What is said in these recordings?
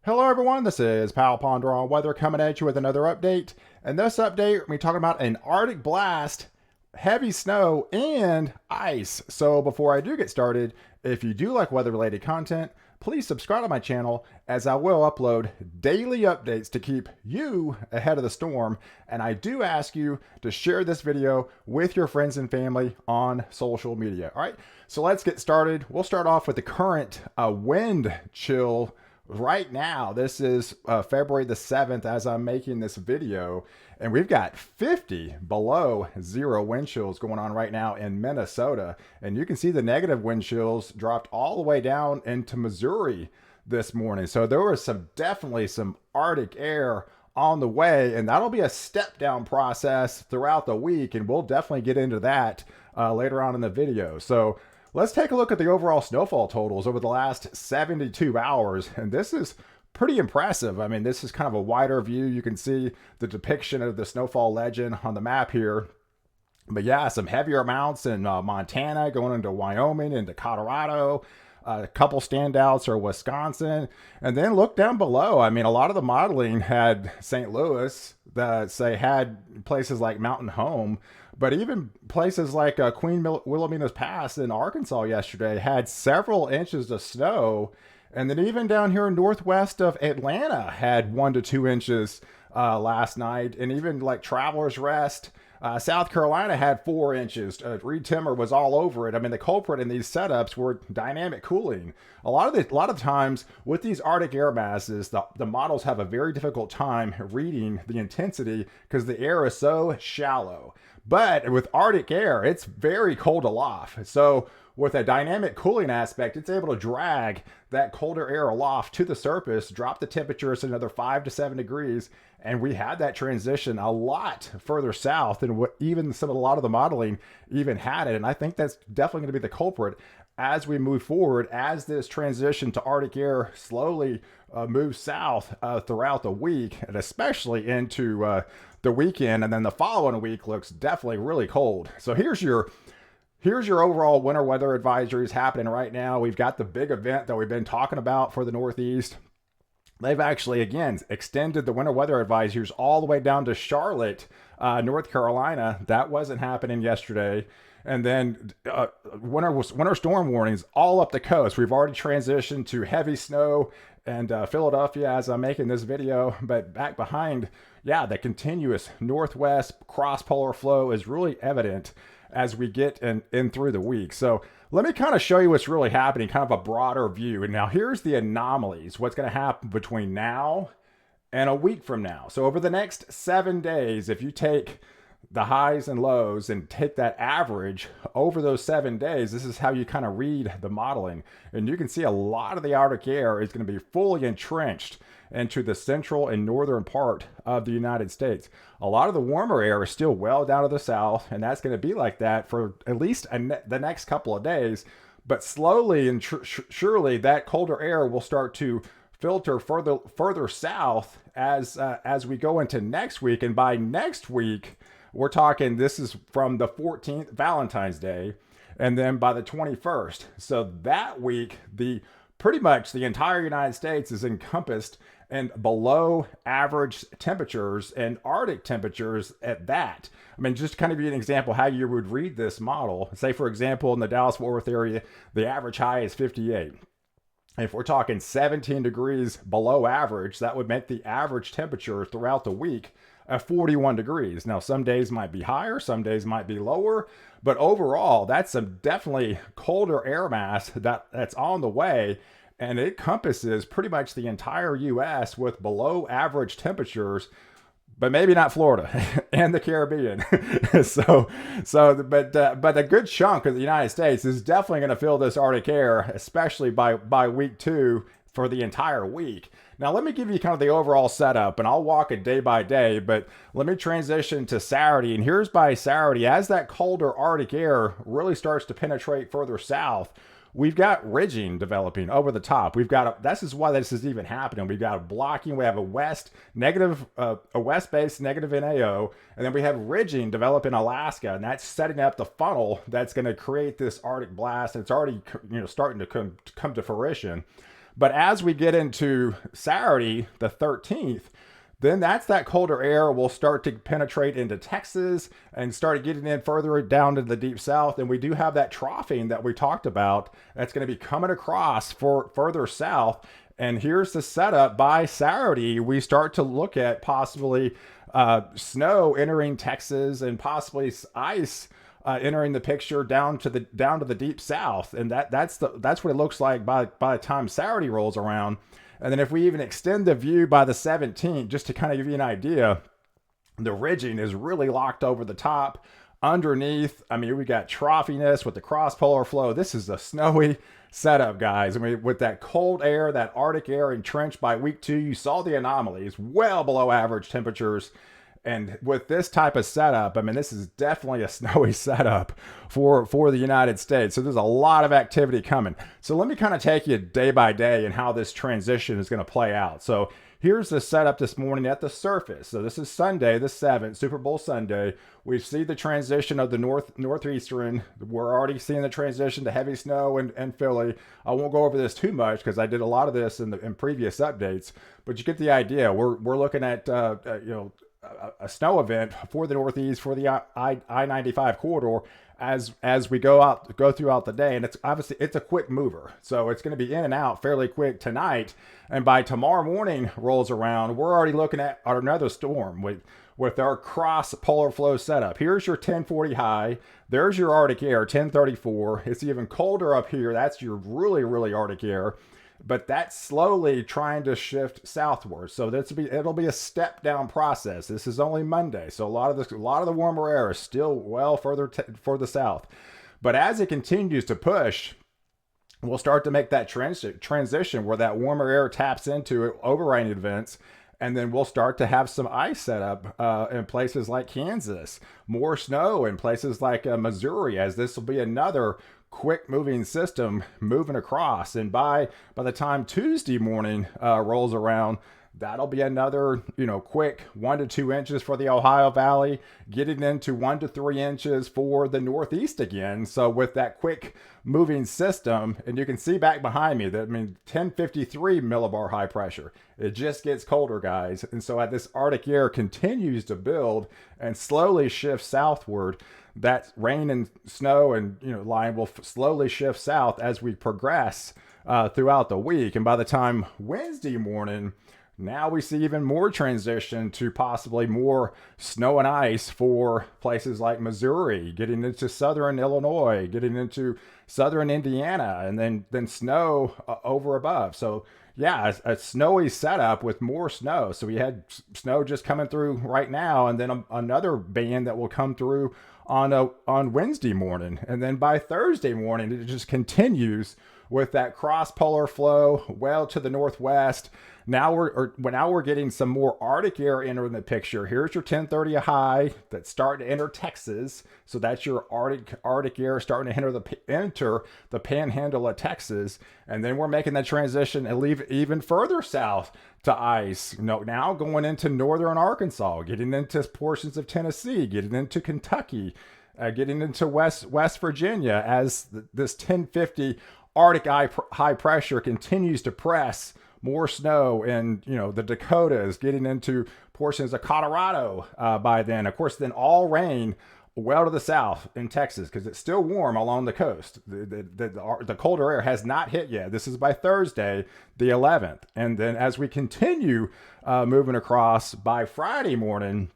Hello everyone, this is Pal Ponder on Weather coming at you with another update. And this update, we're talking about an Arctic blast, heavy snow, and ice. So before I do get started, if you do like weather-related content, please subscribe to my channel as I will upload daily updates to keep you ahead of the storm. And I do ask you to share this video with your friends and family on social media. All right, so let's get started. We'll start off with the current wind chill. Right now, this is February the 7th as I'm making this video, and we've got 50 below zero wind chills going on right now in Minnesota. And you can see the negative wind chills dropped all the way down into Missouri this morning. So there was definitely some Arctic air on the way, and that'll be a step down process throughout the week, and we'll definitely get into that later on in the video. So let's take a look at the overall snowfall totals over the last 72 hours. And this is pretty impressive. I mean, this is kind of a wider view. You can see the depiction of the snowfall legend on the map here. But yeah, some heavier amounts in Montana, going into Wyoming, into Colorado. A couple standouts are Wisconsin. And then look down below. I mean, a lot of the modeling had St. Louis, that say had places like Mountain Home. But even places like Queen Wilhelmina's Pass in Arkansas yesterday had several inches of snow. And then even down here northwest of Atlanta had 1 to 2 inches last night. And even like Travelers Rest, South Carolina had 4 inches. Reed Timmer was all over it. I mean, the culprit in these setups were dynamic cooling. A lot of times with these Arctic air masses, the models have a very difficult time reading the intensity because the air is so shallow. But with Arctic air, it's very cold aloft. So with a dynamic cooling aspect, it's able to drag that colder air aloft to the surface, drop the temperatures another 5 to 7 degrees. And we had that transition a lot further south than what even a lot of the modeling even had it. And I think that's definitely going to be the culprit as we move forward, as this transition to Arctic air slowly moves south throughout the week, and especially into the weekend. And then the following week looks definitely really cold. So here's your overall winter weather advisories happening right now. We've got the big event that we've been talking about for the Northeast. They've actually, again, extended the winter weather advisories all the way down to Charlotte, North Carolina. That wasn't happening yesterday. And then winter storm warnings all up the coast. We've already transitioned to heavy snow and Philadelphia as I'm making this video. But back behind, yeah, the continuous northwest cross-polar flow is really evident as we get in through the week. So let me kind of show you what's really happening, kind of a broader view. And now here's the anomalies, what's going to happen between now and a week from now. So over the next 7 days, if you take the highs and lows and take that average over those 7 days, this is how you kind of read the modeling. And you can see a lot of the Arctic air is going to be fully entrenched into the central and northern part of the United States. A lot of the warmer air is still well down to the south, and that's going to be like that for at least the next couple of days. But slowly and surely, that colder air will start to filter further south as we go into next week. And by next week, we're talking, this is from the 14th, Valentine's Day, and then by the 21st. So that week, pretty much the entire United States is encompassed in below average temperatures and Arctic temperatures at that. I mean, just to kind of give you an example how you would read this model. Say, for example, in the Dallas-Fort Worth area, the average high is 58. If we're talking 17 degrees below average, that would make the average temperature throughout the week at 41 degrees. Now, some days might be higher, some days might be lower, but overall, that's some definitely colder air mass that's on the way, and it encompasses pretty much the entire U.S. with below average temperatures, but maybe not Florida and the Caribbean. But a good chunk of the United States is definitely going to feel this Arctic air, especially by week 2 for the entire week. Now, let me give you kind of the overall setup, and I'll walk it day by day, but let me transition to Saturday. And here's by Saturday, as that colder Arctic air really starts to penetrate further south, we've got ridging developing over the top. This is why this is even happening. We've got a blocking. We have a west base negative NAO, and then we have ridging develop in Alaska, and that's setting up the funnel that's going to create this Arctic blast. It's already starting to come to fruition. But as we get into Saturday, the 13th, then that's that colder air will start to penetrate into Texas and start getting in further down to the deep south. And we do have that troughing that we talked about that's going to be coming across for further south. And here's the setup. By Saturday, we start to look at possibly snow entering Texas and possibly ice entering the picture down to the deep south, and that's what it looks like by the time Saturday rolls around. And then if we even extend the view by the 17th, just to kind of give you an idea, the ridging is really locked over the top. Underneath, I mean, we got troughiness with the cross polar flow. This is a snowy setup, guys. I mean, with that cold air, that Arctic air entrenched by week 2, you saw the anomalies, well below average temperatures. And with this type of setup, I mean, this is definitely a snowy setup for the United States. So there's a lot of activity coming. So let me kind of take you day by day and how this transition is going to play out. So here's the setup this morning at the surface. So this is Sunday, the 7th, Super Bowl Sunday. We see the transition of the northeastern. We're already seeing the transition to heavy snow in Philly. I won't go over this too much because I did a lot of this in previous updates, but you get the idea. We're looking at a snow event for the Northeast, for the I-95 corridor as we go throughout the day. And it's obviously it's a quick mover, so it's going to be in and out fairly quick tonight. And by tomorrow morning rolls around, we're already looking at another storm with our cross polar flow setup. Here's your 1040 high. There's your Arctic air, 1034. It's even colder up here. That's your really, really Arctic air. But that's slowly trying to shift southward. So it'll be a step down process. This is only Monday, so a lot of the warmer air is still well further south. But as it continues to push, we'll start to make that transition where that warmer air taps into overrunning events. And then we'll start to have some ice set up in places like Kansas, more snow in places like Missouri, as this will be another quick moving system moving across. And by the time Tuesday morning rolls around, that'll be another, quick 1 to 2 inches for the Ohio Valley, getting into 1 to 3 inches for the Northeast again. So with that quick moving system, and you can see back behind me that, 1053 millibar high pressure. It just gets colder, guys. And so as this Arctic air continues to build and slowly shift southward, that rain and snow and line will slowly shift south as we progress throughout the week. And by the time Wednesday morning, now we see even more transition to possibly more snow and ice for places like Missouri, getting into southern Illinois, getting into southern Indiana, and then snow over above. So yeah, a snowy setup with more snow. So we had snow just coming through right now, and then another band that will come through on Wednesday morning. And then by Thursday morning, it just continues with that cross polar flow well to the northwest. Now we're getting some more Arctic air entering the picture. Here's your 1030 high that's starting to enter Texas. So that's your Arctic air starting to enter the panhandle of Texas. And then we're making that transition and leave even further south to ice. Now going into northern Arkansas, getting into portions of Tennessee, getting into Kentucky, getting into West Virginia as this 1050 Arctic high pressure continues to press more snow in the Dakotas, getting into portions of Colorado by then. Of course, then all rain well to the south in Texas because it's still warm along the coast. The colder air has not hit yet. This is by Thursday, the 11th. And then as we continue moving across by Friday morning,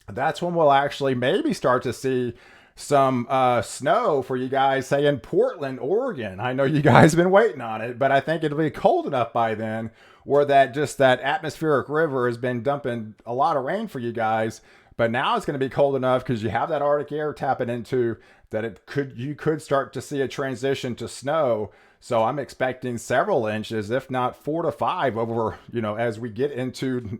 that's when we'll actually maybe start to see some snow for you guys, say in Portland, Oregon. I know you guys have been waiting on it, but I think it'll be cold enough by then where that atmospheric river has been dumping a lot of rain for you guys. But now it's going to be cold enough because you have that Arctic air tapping into that you could start to see a transition to snow. So I'm expecting several inches, if not 4 to 5 over, as we get into,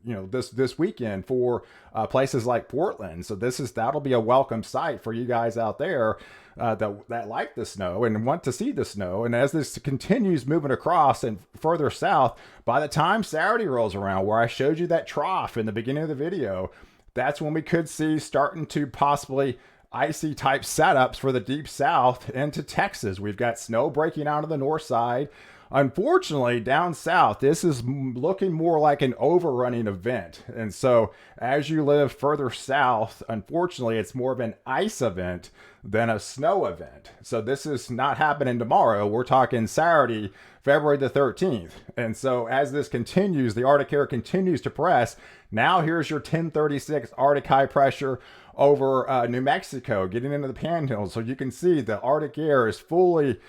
this weekend for places like Portland. So that'll be a welcome sight for you guys out there that like the snow and want to see the snow. And as this continues moving across and further south, by the time Saturday rolls around, where I showed you that trough in the beginning of the video, that's when we could see starting to possibly icy type setups for the deep south into Texas. We've got snow breaking out of the north side unfortunately, down south, this is looking more like an overrunning event. And so as you live further south, unfortunately, it's more of an ice event than a snow event. So this is not happening tomorrow. We're talking Saturday, February the 13th. And so as this continues, the Arctic air continues to press. Now here's your 1036 Arctic high pressure over New Mexico, getting into the panhandle. So you can see the Arctic air is fully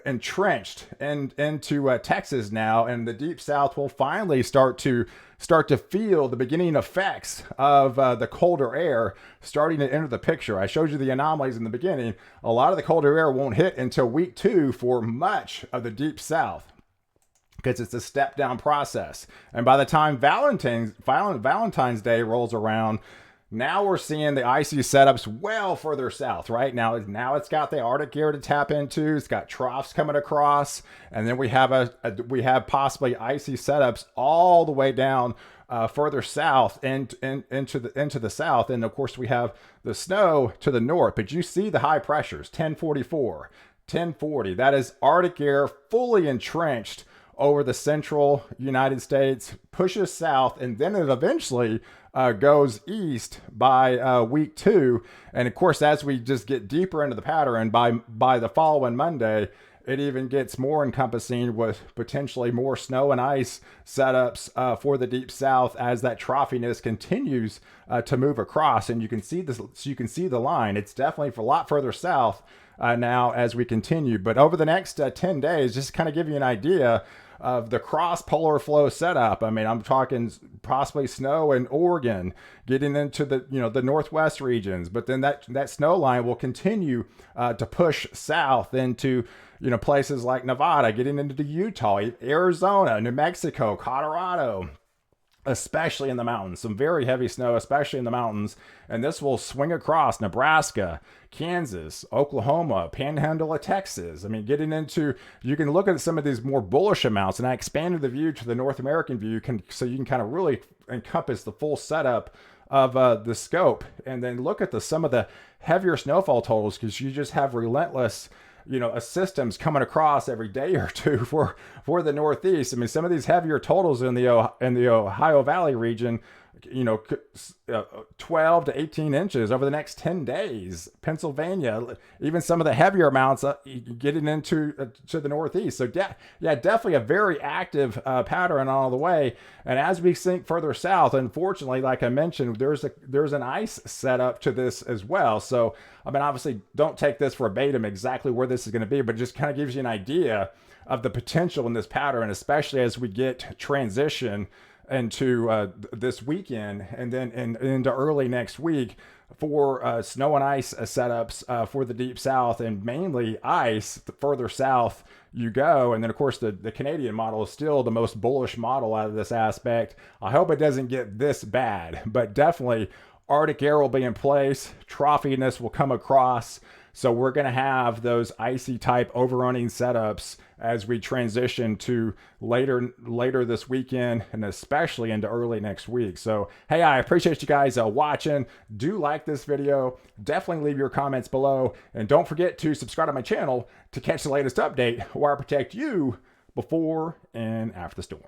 entrenched into Texas now, and the deep south will finally start to feel the beginning effects of the colder air starting to enter the picture. I showed you the anomalies in the beginning. A lot of the colder air won't hit until week 2 for much of the deep south, because it's a step down process. And by the time Valentine's Day rolls around, now we're seeing the icy setups well further south, right? Now it's got the Arctic air to tap into. It's got troughs coming across, and then we have we have possibly icy setups all the way down further south and into the south. And of course, we have the snow to the north. But you see the high pressures, 1044, 1040. That is Arctic air fully entrenched over the central United States, pushes south, and then it eventually goes east by week 2. And of course, as we just get deeper into the pattern, by the following Monday, it even gets more encompassing with potentially more snow and ice setups for the deep south as that trophiness continues to move across. And you can see this, so you can see the line. It's definitely for a lot further south now as we continue. But over the next 10 days, just to kind of give you an idea of the cross polar flow setup. I mean, I'm talking possibly snow in Oregon, getting into the the northwest regions, but then that snow line will continue to push south into places like Nevada, getting into Utah, Arizona, New Mexico, Colorado, especially in the mountains. Some very heavy snow, especially in the mountains. And this will swing across Nebraska, Kansas, Oklahoma, panhandle of Texas. I mean, getting into, you can look at some of these more bullish amounts, and I expanded the view to the North American view so you can kind of really encompass the full setup of the scope. And then look at some of the heavier snowfall totals, because you just have relentless systems coming across every day or two for the Northeast. I mean, some of these heavier totals in the Ohio Valley region, 12 to 18 inches over the next 10 days. Pennsylvania, even some of the heavier amounts getting into to the Northeast. So definitely a very active pattern all the way. And as we sink further south, unfortunately, like I mentioned, there's an ice setup to this as well. So I mean, obviously, don't take this verbatim exactly where this is going to be, but it just kind of gives you an idea of the potential in this pattern, especially as we get transition into this weekend and then into early next week for snow and ice setups for the deep south, and mainly ice the further south you go. And then of course the Canadian model is still the most bullish model out of this aspect. I hope it doesn't get this bad, but definitely Arctic air will be in place, trophiness will come across. So we're going to have those icy type overrunning setups as we transition to later this weekend, and especially into early next week. So, hey, I appreciate you guys watching. Do like this video. Definitely leave your comments below. And don't forget to subscribe to my channel to catch the latest update where I protect you before and after the storm.